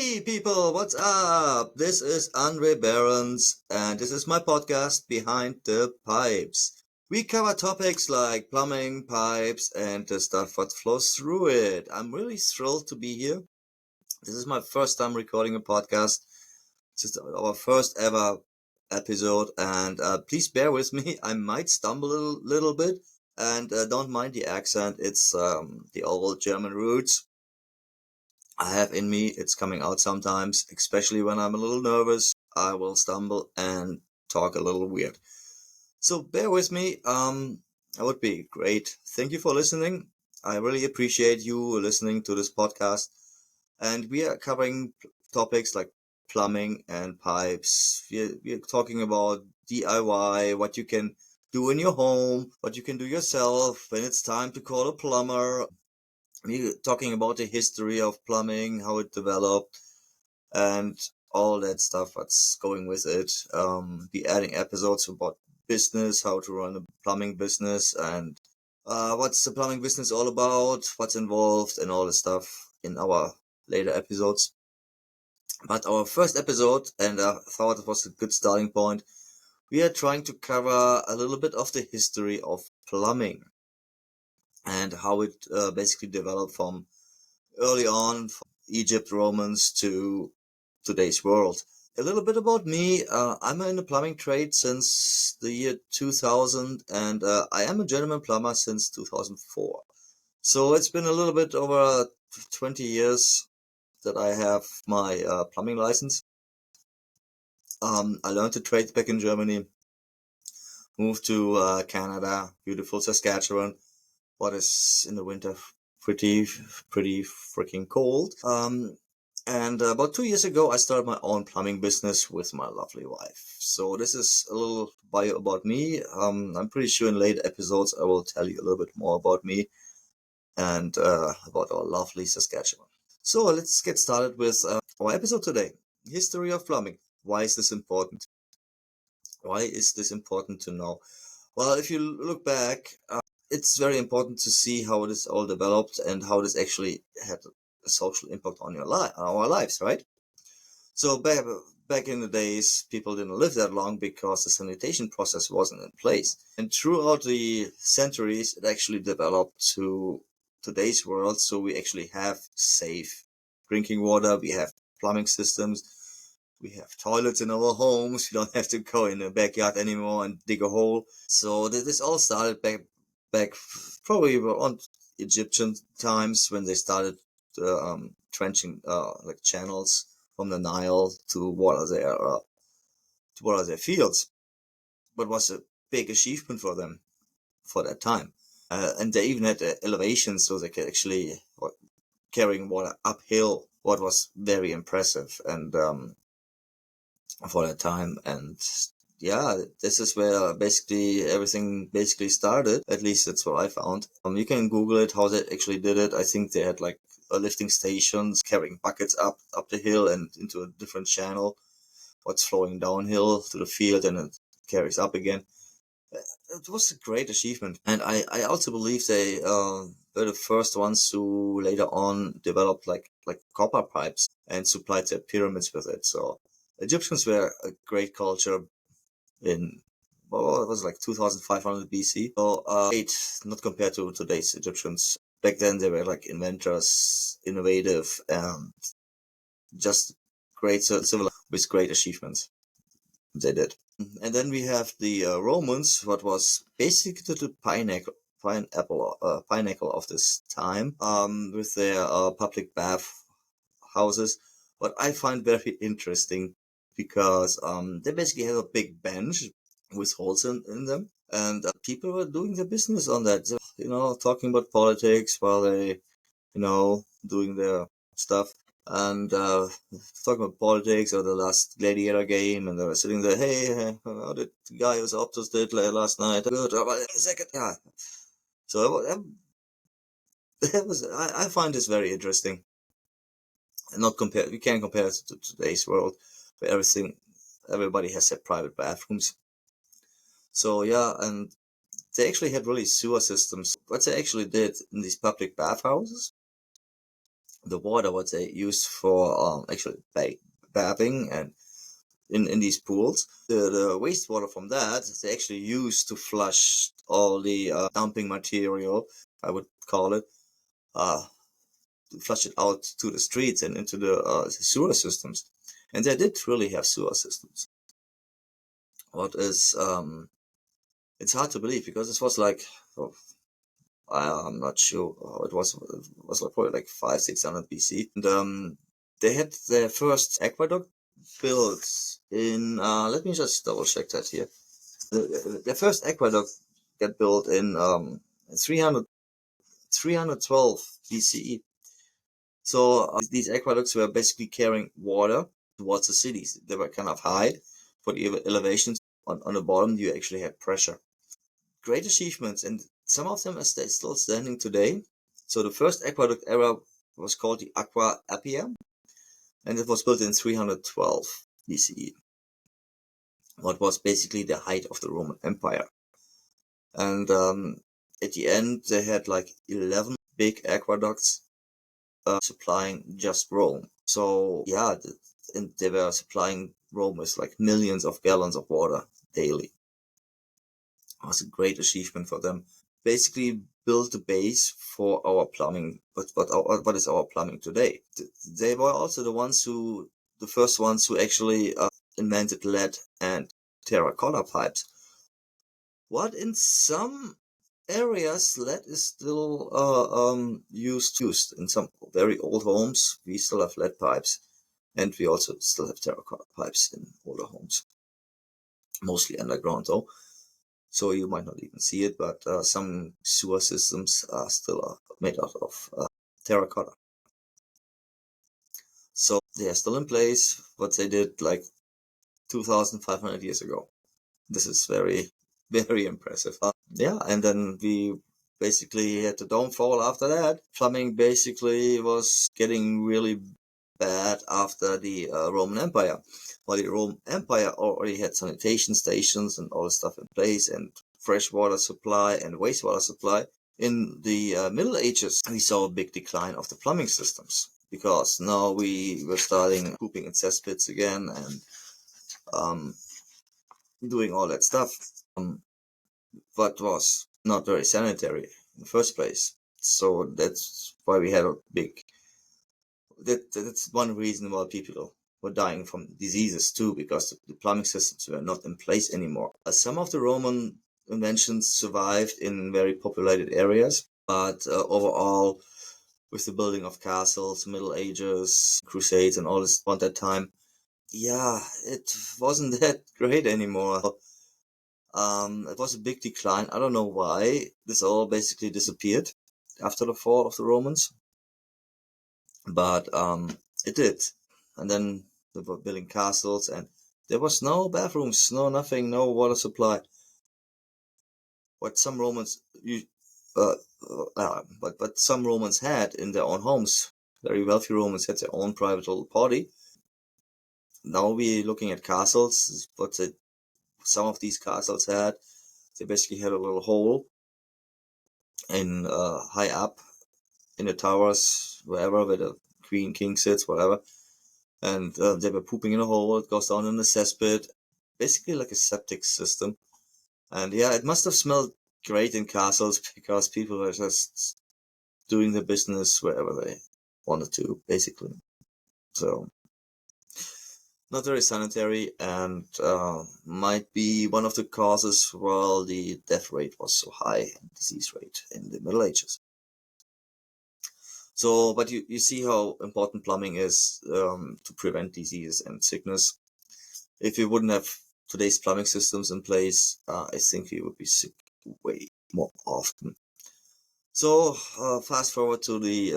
Hey people, what's up? This is Andre Behrens, and this is my podcast Behind the Pipes. We cover topics like plumbing, pipes, and the stuff that flows through it. I'm really thrilled to be here. This is my first time recording a podcast. This is our first ever episode, and please bear with me. I might stumble a little bit, and don't mind the accent. It's the old German roots I have in me. It's coming out sometimes, especially when I'm a little nervous. I will stumble and talk a little weird. So bear with me. That would be great. Thank you for listening. I really appreciate you listening to this podcast. And we are covering topics like plumbing and pipes. We're talking about DIY, what you can do in your home, what you can do yourself when it's time to call a plumber. We're talking about the history of plumbing, how it developed, and all that stuff that's going with it. Be adding episodes about business, how to run a plumbing business, and what's the plumbing business all about, what's involved, and all the stuff in our later episodes. But our first episode, and I thought it was a good starting point, we are trying to cover a little bit of the history of plumbing and how it basically developed from early on, from Egypt, Romans to today's world. A little bit about me. I'm in the plumbing trade since the year 2000, and I am a journeyman plumber since 2004. So it's been a little bit over 20 years that I have my plumbing license. I learned the trade back in Germany, moved to Canada, beautiful Saskatchewan, what is in the winter pretty freaking cold. And about 2 years ago, I started my own plumbing business with my lovely wife. So this is a little bio about me. I'm pretty sure in later episodes I will tell you a little bit more about me and about our lovely Saskatchewan. So let's get started with our episode today. History of plumbing. Why is this important? Why is this important to know? Well, if you look back, it's very important to see how this all developed and how this actually had a social impact on our lives, right? So back in the days, people didn't live that long because the sanitation process wasn't in place. And throughout the centuries, it actually developed to today's world. So we actually have safe drinking water. We have plumbing systems. We have toilets in our homes. We don't have to go in the backyard anymore and dig a hole. So this all started back probably around Egyptian times when they started trenching like channels from the Nile to water their fields. But was a big achievement for them for that time. And they even had elevations so they could actually carrying water uphill, what was very impressive. And for that time. And yeah, this is where basically everything basically started. At least that's what I found. You can Google it how they actually did it. I think they had like lifting stations carrying buckets up the hill and into a different channel. What's flowing downhill to the field and it carries up again. It was a great achievement, and I also believe they were the first ones who later on developed like copper pipes and supplied their pyramids with it. So Egyptians were a great culture in, well, it was like 2500 BC. So great, not compared to today's Egyptians. Back then they were like inventors, innovative, and just great civil with great achievements. They did. And then we have the Romans, what was basically the pinnacle of this time, with their public bath houses. What I find very interesting because they basically have a big bench with holes in them, and people were doing their business on that. Talking about politics while they, doing their stuff. And talking about politics or the last gladiator game, and they were sitting there, hey, how did the guy who's Optus did last night? Good, how about in a second? Yeah. So I find this very interesting. And not compare, we can't compare it to today's world where everybody has their private bathrooms. So yeah, and they actually had really sewer systems. What they actually did in these public bathhouses the water what they use for actually bathing and in these pools. The wastewater from that they actually use to flush all the dumping material, I would call it, to flush it out to the streets and into the sewer systems. And they did really have sewer systems. What is it's hard to believe because this was like, oh, I'm not sure. It was like probably like 500-600 BC. And they had their first aqueduct built in. Let me just double check that here. The first aqueduct got built in 300, 312 BCE. So these aqueducts were basically carrying water towards the cities. They were kind of high for the elevations. On the bottom, you actually had pressure. Great achievements, and some of them are still standing today. So the first aqueduct era was called the Aqua Appia, and it was built in 312 BCE. What was basically the height of the Roman Empire. And at the end, they had like 11 big aqueducts supplying just Rome. So yeah, and they were supplying Rome with like millions of gallons of water daily. It was a great achievement for them. Basically built the base for our plumbing, but what is our plumbing today? They were also the first ones who actually invented lead and terracotta pipes. What in some areas lead is still used in some very old homes. We still have lead pipes, and we also still have terracotta pipes in older homes, mostly underground though. So you might not even see it, but some sewer systems are still made out of terracotta. So they are still in place, what they did like 2,500 years ago. This is very, very impressive. Yeah, and then we basically had the downfall after that. Plumbing basically was getting really bad after the Roman Empire. While the Roman Empire already had sanitation stations and all this stuff in place, and fresh water supply and wastewater supply. In the Middle Ages, we saw a big decline of the plumbing systems because now we were starting pooping in cesspits again and um, doing all that stuff. But was not very sanitary in the first place. So that's why we had a big. That's one reason why people were dying from diseases too, because the plumbing systems were not in place anymore. Some of the Roman inventions survived in very populated areas, but overall, with the building of castles, Middle Ages, Crusades, and all this at that time, yeah, it wasn't that great anymore. It was a big decline. I don't know why. This all basically disappeared after the fall of the Romans, but it did. And then they were building castles, and there was no bathrooms, no nothing, no water supply. What some Romans, but some Romans had in their own homes. Very wealthy Romans had their own private little party. Now we're looking at castles. Some of these castles had, they basically had a little hole in high up in the towers, wherever where the queen, king sits, whatever. And they were pooping in a hole. It goes down in the cesspit, basically like a septic system. And yeah, it must have smelled great in castles because people were just doing their business wherever they wanted to, basically. So not very sanitary, and might be one of the causes why the death rate was so high and disease rate in the Middle Ages. So, but you see how important plumbing is to prevent disease and sickness. If we wouldn't have today's plumbing systems in place, I think we would be sick way more often. So, fast forward to the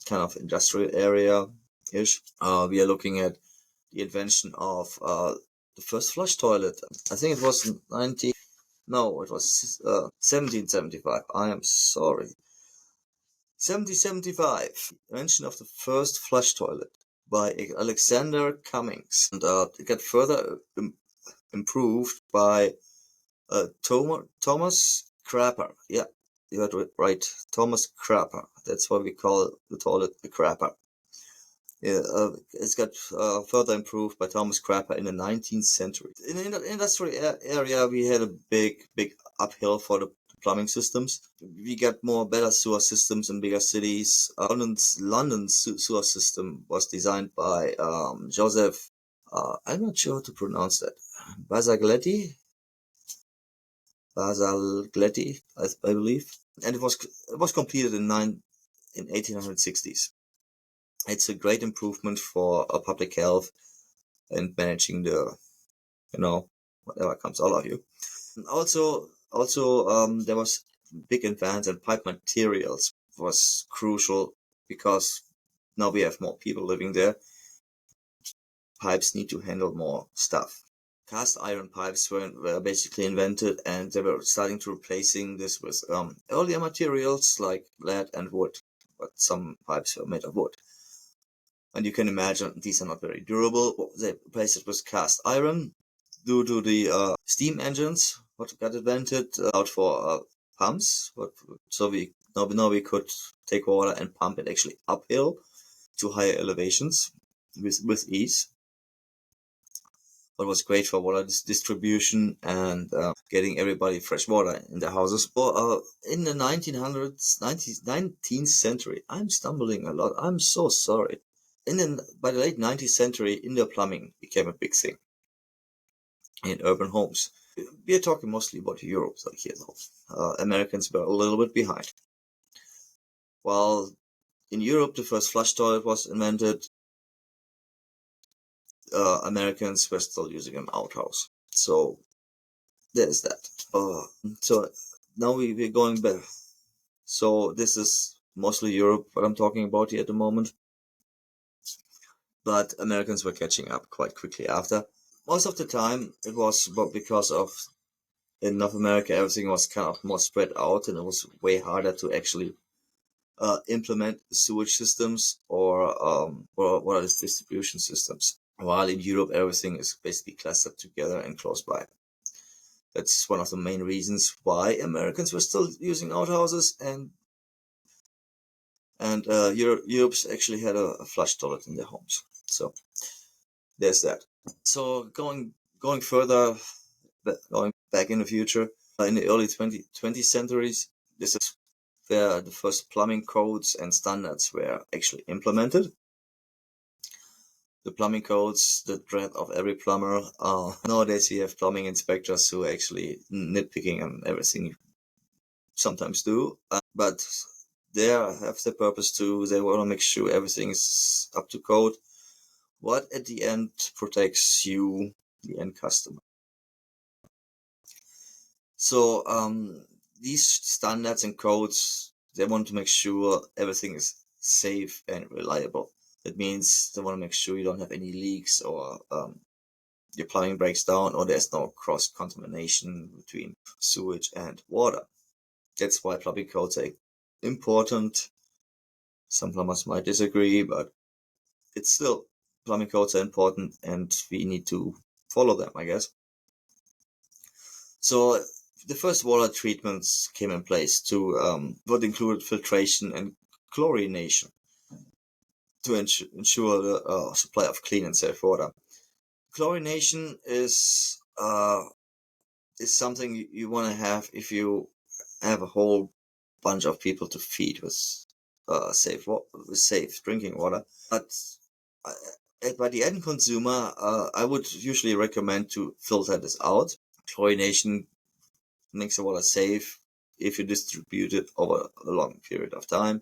kind of industrial area-ish. We are looking at the invention of the first flush toilet. I think it was 1775. I am sorry. 1775, invention of the first flush toilet by Alexander Cummings. And it got further improved by Thomas Crapper. Yeah, you heard it right. Thomas Crapper. That's why we call the toilet a crapper. Yeah, it's got further improved by Thomas Crapper in the 19th century. In the industry area, we had a big uphill for the plumbing systems. We got more better sewer systems in bigger cities. London's sewer system was designed by Joseph. I'm not sure how to pronounce that. Basagletti, I believe, and it was completed in 1860s. It's a great improvement for public health and managing the, whatever comes out of you. Also, there was big advance in pipe materials was crucial because now we have more people living there. Pipes need to handle more stuff. Cast iron pipes were basically invented, and they were starting to replacing this with earlier materials like lead and wood, but some pipes were made of wood. And you can imagine these are not very durable. They replaced it with cast iron due to the steam engines what got invented out for pumps. So now we could take water and pump it actually uphill to higher elevations with ease. What was great for water distribution and getting everybody fresh water in their houses. In the 19th century, I'm stumbling a lot. I'm so sorry. By the late 19th century, indoor plumbing became a big thing in urban homes. We are talking mostly about Europe here, though. Americans were a little bit behind. While in Europe the first flush toilet was invented, Americans were still using an outhouse. So there's that. So now we're going back. So this is mostly Europe, what I'm talking about here at the moment. But Americans were catching up quite quickly after. Most of the time, it was because of in North America, everything was kind of more spread out, and it was way harder to actually implement sewage systems or what are these distribution systems. While in Europe, everything is basically clustered together and close by. That's one of the main reasons why Americans were still using outhouses, and Europe's actually had a flush toilet in their homes. So there's that. So going further, going back in the future, in the early 20th centuries, this is where the first plumbing codes and standards were actually implemented. The plumbing codes, the dread of every plumber. Nowadays, we have plumbing inspectors who are actually nitpicking on everything you sometimes do, but they have the purpose too. They want to make sure everything is up to code. What at the end protects you, the end customer. So these standards and codes, they want to make sure everything is safe and reliable. That means they want to make sure you don't have any leaks or your plumbing breaks down or there's no cross contamination between sewage and water. That's why plumbing codes are important. Some plumbers might disagree, but it's still plumbing codes are important and we need to follow them, I guess. So the first water treatments came in place to what included filtration and chlorination to ensure the supply of clean and safe water. Chlorination is something you want to have if you have a whole bunch of people to feed with safe drinking water. But by the end consumer, I would usually recommend to filter this out. Chlorination makes the water safe if you distribute it over a long period of time.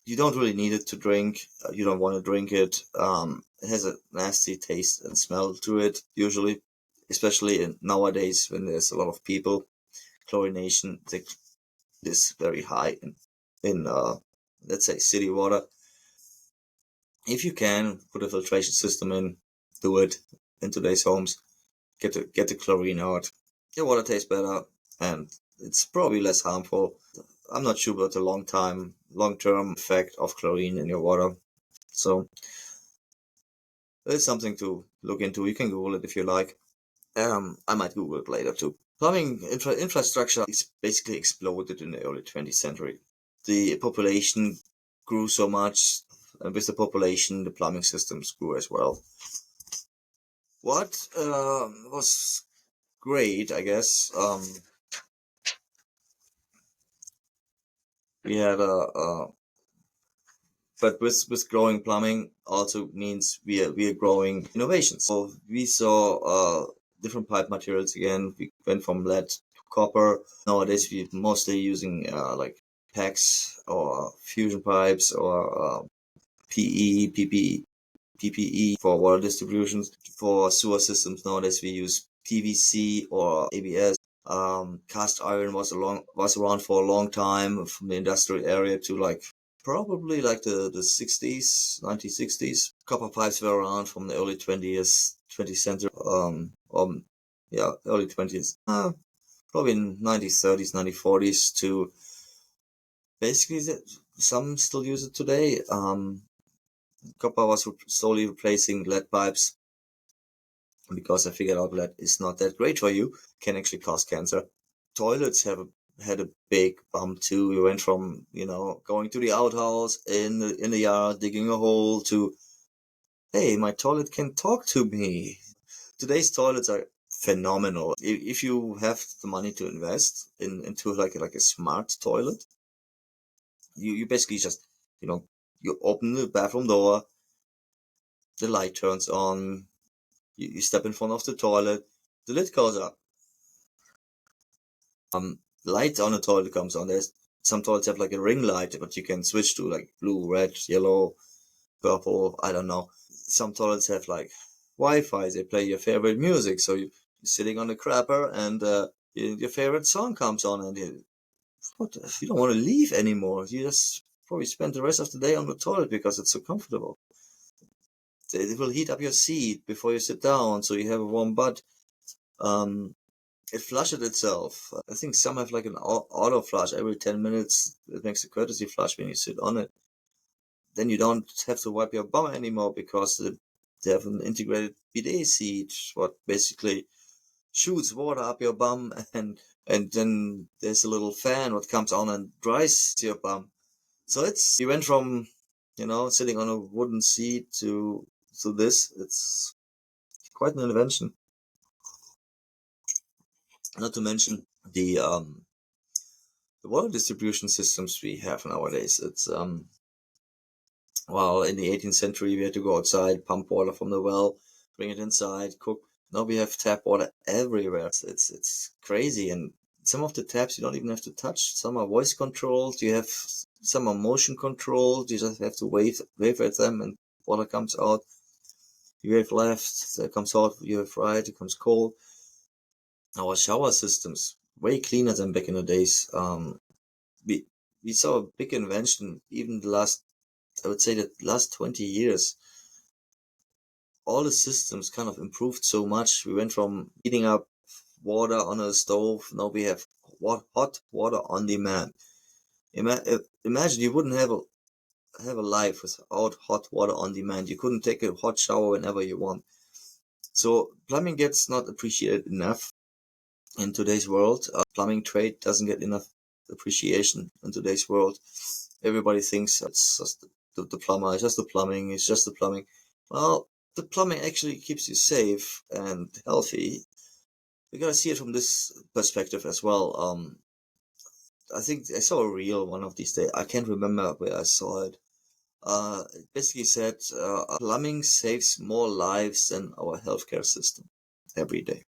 You don't really need it to drink. You don't want to drink it. It has a nasty taste and smell to it, usually, especially nowadays when there's a lot of people. Chlorination is very high in let's say city water. If you can put a filtration system in, do it in today's homes. Get the chlorine out. Your water tastes better, and it's probably less harmful. I'm not sure about the long-term effect of chlorine in your water. So it's something to look into. You can Google it if you like. I might Google it later too. Plumbing infrastructure is basically exploded in the early 20th century. The population grew so much and with the population, the plumbing systems grew as well. What was great, I guess, we had but with growing plumbing also means we are growing innovations. So we saw different pipe materials again. We went from lead to copper. Nowadays we're mostly using like PEX or fusion pipes or PE, PPE for water distributions. For sewer systems nowadays we use PVC or ABS. Cast iron was around for a long time from the industrial area to like probably like the 60s, 1960s. Copper pipes were around from the early 20th century. Yeah, early 20th. Probably in 1930s, 1940s to basically some still use it today. Copper was slowly replacing lead pipes because I figured out lead is not that great for you, can actually cause cancer. Toilets had a big bump too. We went from going to the outhouse in the yard, digging a hole to, hey, my toilet can talk to me. Today's toilets are phenomenal. If you have the money to invest into like a smart toilet, you basically just you open the bathroom door, the light turns on, you step in front of the toilet, the lid goes up. Light on the toilet comes on. There's some toilets have like a ring light, but you can switch to like blue, red, yellow, purple. I don't know. Some toilets have like Wi-Fi. They play your favorite music, so you're sitting on the crapper and your favorite song comes on, and you don't want to leave anymore. You just probably spend the rest of the day on the toilet because it's so comfortable. It will heat up your seat before you sit down, so you have a warm butt. It flushes itself. I think some have like an auto flush every 10 minutes. It makes a courtesy flush when you sit on it. Then you don't have to wipe your bum anymore because they have an integrated bidet seat, what basically shoots water up your bum, and then there's a little fan what comes on and dries your bum. So you went from sitting on a wooden seat to this. It's quite an invention. Not to mention the water distribution systems we have nowadays. It's well, in the 18th century we had to go outside, pump water from the well, bring it inside, cook. Now we have tap water everywhere. It's crazy, and some of the taps you don't even have to touch. Some are voice controlled. Some are motion controlled. You just have to wave at them, and water comes out. You have left, it comes out. You have right, it comes cold. Our shower systems way cleaner than back in the days. We saw a big invention even I would say the last 20 years. All the systems kind of improved so much. We went from heating up water on a stove. Now we have hot water on demand. Imagine you wouldn't have a life without hot water on demand. You couldn't take a hot shower whenever you want. So plumbing gets not appreciated enough in today's world. Plumbing trade doesn't get enough appreciation in today's world. Everybody thinks it's just the plumber, it's just the plumbing, it's just the plumbing. Well, the plumbing actually keeps you safe and healthy. You gotta see it from this perspective as well. I think I saw a reel one of these days. I can't remember where I saw it. It basically said plumbing saves more lives than our healthcare system every day.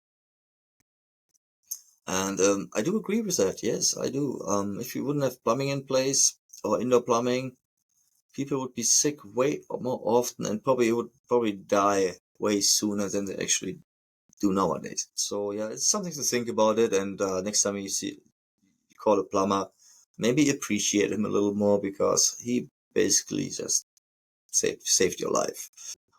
And I do agree with that. Yes, I do. If you wouldn't have plumbing in place or indoor plumbing, people would be sick way more often and probably die way sooner than they actually do nowadays. So yeah, it's something to think about it. And next time you call a plumber, maybe appreciate him a little more because he basically just saved your life,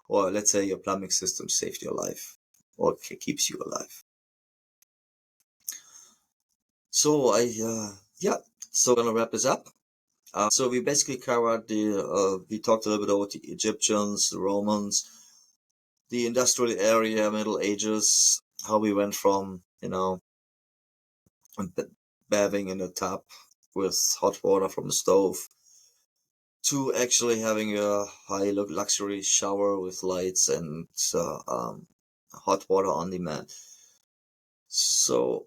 or let's say your plumbing system saved your life, or keeps you alive. So yeah, so gonna wrap this up. So we basically covered we talked a little bit about the Egyptians, the Romans, the industrial area, Middle Ages, how we went from, bathing in a tub with hot water from the stove to actually having a high luxury shower with lights and hot water on demand. So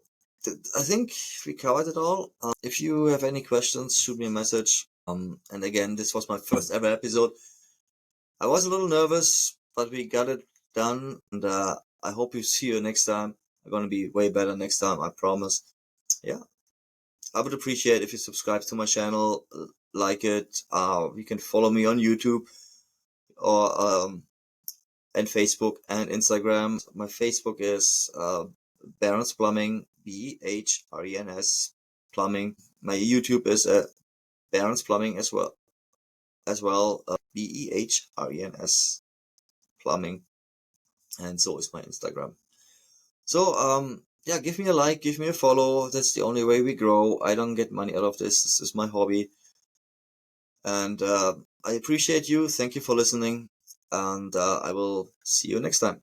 I think we covered it all. If you have any questions, shoot me a message. And again, this was my first ever episode. I was a little nervous, but we got it done. And I hope you see you next time. I'm gonna be way better next time, I promise. Yeah, I would appreciate if you subscribe to my channel, like it. You can follow me on YouTube or and Facebook and Instagram. My Facebook is Barons Plumbing, Behrens Plumbing. My YouTube is Barons Plumbing as well, Behrens Plumbing, and so is my Instagram. So yeah, give me a like, give me a follow. That's the only way we grow. I don't get money out of this. This is my hobby, and I appreciate you. Thank you for listening, and I will see you next time.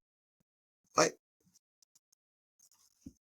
Bye.